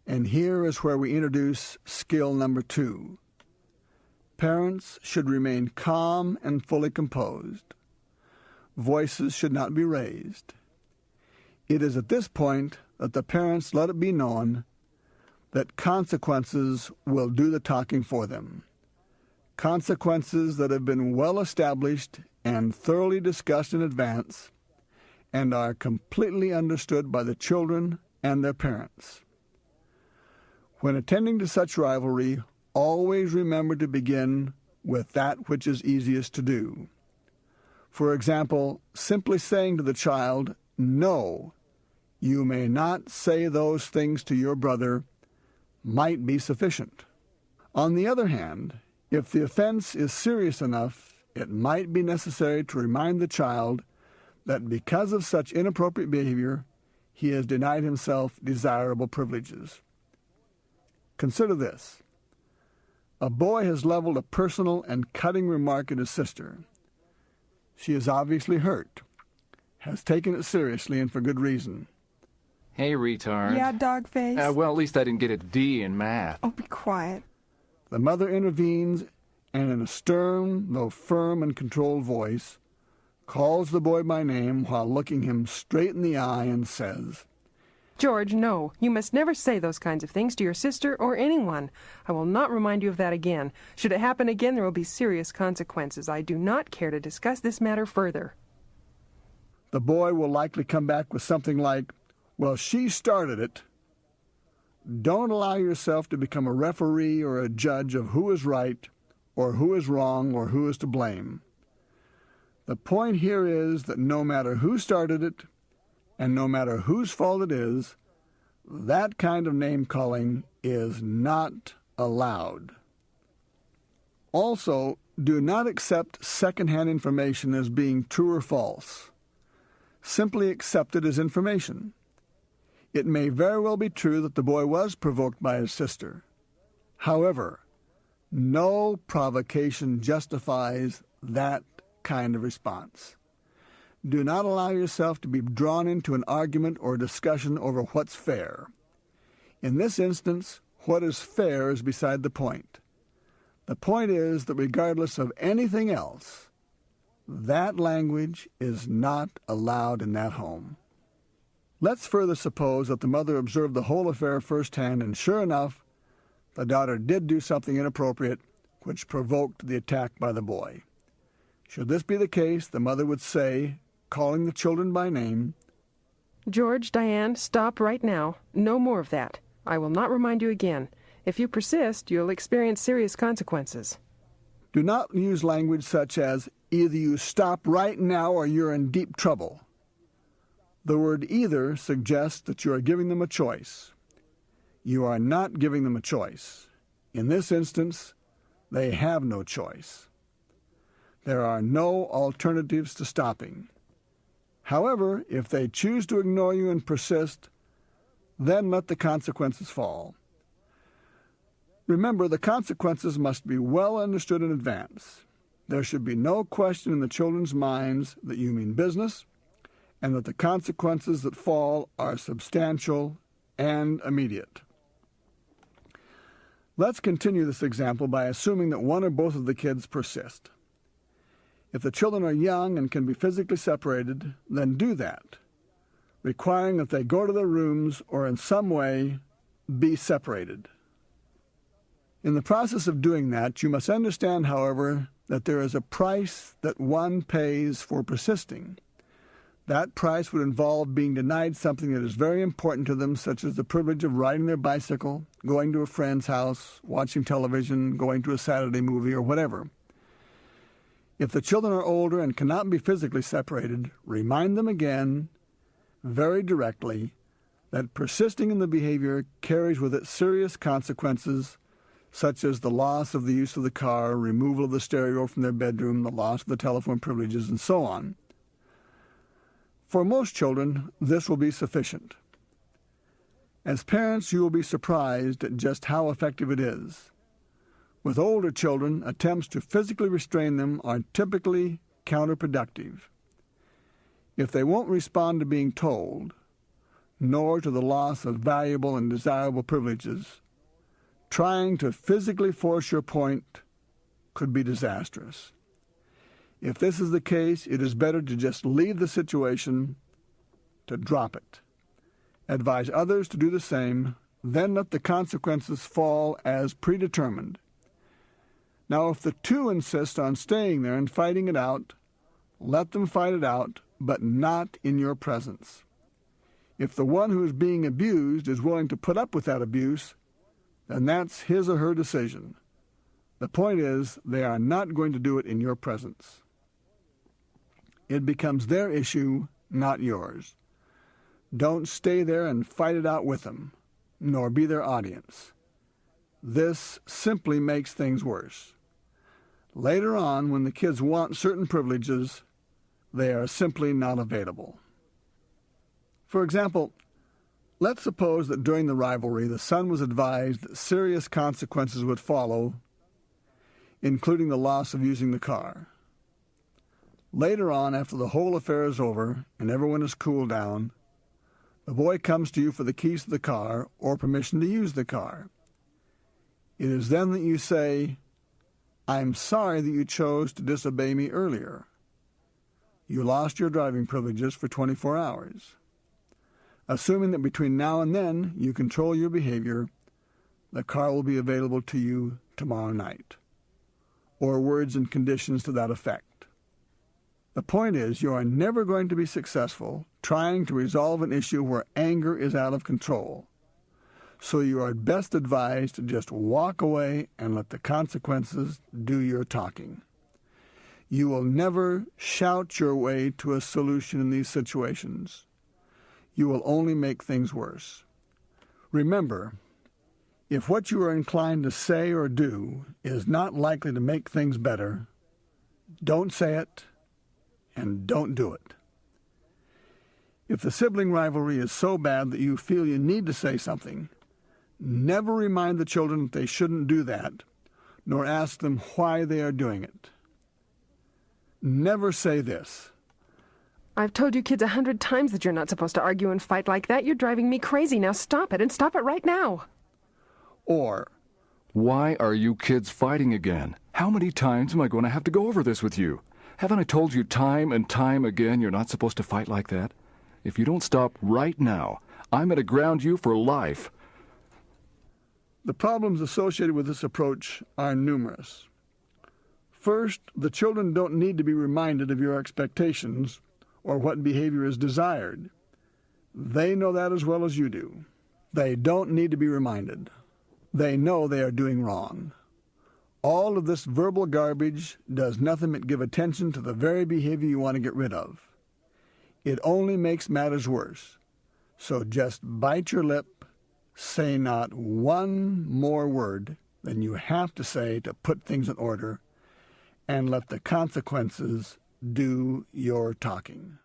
And here is where we introduce skill number 2. Parents should remain calm and fully composed. Voices should not be raised. It is at this point that the parents let it be known that consequences will do the talking for them. Consequences that have been well established and thoroughly discussed in advance and are completely understood by the children and their parents. When attending to such rivalry, always remember to begin with that which is easiest to do. For example, simply saying to the child, "No, you may not say those things to your brother," might be sufficient. On the other hand, if the offense is serious enough, it might be necessary to remind the child that because of such inappropriate behavior, he has denied himself desirable privileges. Consider this. A boy has leveled a personal and cutting remark at his sister. She is obviously hurt, has taken it seriously and for good reason. Hey, retard. Yeah, dog face. Well, at least I didn't get a D in math. Oh, be quiet. The mother intervenes and in a stern, though firm and controlled voice, calls the boy by name while looking him straight in the eye and says, "George, no. You must never say those kinds of things to your sister or anyone. I will not remind you of that again. Should it happen again, there will be serious consequences. I do not care to discuss this matter further." The boy will likely come back with something like, "Well, she started it." Don't allow yourself to become a referee or a judge of who is right or who is wrong or who is to blame. The point here is that no matter who started it, and no matter whose fault it is, that kind of name-calling is not allowed. Also, do not accept second-hand information as being true or false. Simply accept it as information. It may very well be true that the boy was provoked by his sister. However, no provocation justifies that kind of response. Do not allow yourself to be drawn into an argument or discussion over what's fair. In this instance, what is fair is beside the point. The point is that regardless of anything else, that language is not allowed in that home. Let's further suppose that the mother observed the whole affair firsthand, and sure enough, the daughter did do something inappropriate which provoked the attack by the boy. Should this be the case, the mother would say, calling the children by name, "George, Diane, stop right now. No more of that. I will not remind you again. If you persist, you'll experience serious consequences." Do not use language such as, "Either you stop right now or you're in deep trouble." The word "either" suggests that you are giving them a choice. You are not giving them a choice. In this instance, they have no choice. There are no alternatives to stopping. However, if they choose to ignore you and persist, then let the consequences fall. Remember, the consequences must be well understood in advance. There should be no question in the children's minds that you mean business and that the consequences that fall are substantial and immediate. Let's continue this example by assuming that one or both of the kids persist. If the children are young and can be physically separated, then do that, requiring that they go to their rooms or in some way be separated. In the process of doing that, you must understand, however, that there is a price that one pays for persisting. That price would involve being denied something that is very important to them, such as the privilege of riding their bicycle, going to a friend's house, watching television, going to a Saturday movie, or whatever. If the children are older and cannot be physically separated, remind them again, very directly, that persisting in the behavior carries with it serious consequences, such as the loss of the use of the car, removal of the stereo from their bedroom, the loss of the telephone privileges, and so on. For most children, this will be sufficient. As parents, you will be surprised at just how effective it is. With older children, attempts to physically restrain them are typically counterproductive. If they won't respond to being told, nor to the loss of valuable and desirable privileges. Trying to physically force your point could be disastrous. If this is the case, it is better to just leave the situation, to drop it. Advise others to do the same, then let the consequences fall as predetermined. Now, if the two insist on staying there and fighting it out, let them fight it out, but not in your presence. If the one who is being abused is willing to put up with that abuse, then that's his or her decision. The point is, they are not going to do it in your presence. It becomes their issue, not yours. Don't stay there and fight it out with them, nor be their audience. This simply makes things worse. Later on, when the kids want certain privileges, they are simply not available. For example, let's suppose that during the rivalry the son was advised that serious consequences would follow, including the loss of using the car. Later on, after the whole affair is over and everyone has cooled down, the boy comes to you for the keys to the car or permission to use the car. It is then that you say, "I'm sorry that you chose to disobey me earlier. You lost your driving privileges for 24 hours. Assuming that between now and then you control your behavior, the car will be available to you tomorrow night," or words and conditions to that effect. The point is, you are never going to be successful trying to resolve an issue where anger is out of control. So you are best advised to just walk away and let the consequences do your talking. You will never shout your way to a solution in these situations. You will only make things worse. Remember, if what you are inclined to say or do is not likely to make things better, don't say it and don't do it. If the sibling rivalry is so bad that you feel you need to say something, never remind the children that they shouldn't do that, nor ask them why they are doing it. Never say this: I've told you kids 100 times that you're not supposed to argue and fight like that. You're driving me crazy. Now stop it, and stop it right now. Or, Why are you kids fighting again? How many times am I going to have to go over this with you? Haven't I told you time and time again you're not supposed to fight like that? If you don't stop right now, I'm going to ground you for life. the problems associated with this approach are numerous. First, the children don't need to be reminded of your expectations or what behavior is desired. They know that as well as you do. They don't need to be reminded. They know they are doing wrong. All of this verbal garbage does nothing but give attention to the very behavior you want to get rid of. It only makes matters worse. So just bite your lip, say not one more word than you have to say to put things in order, and let the consequences do your talking.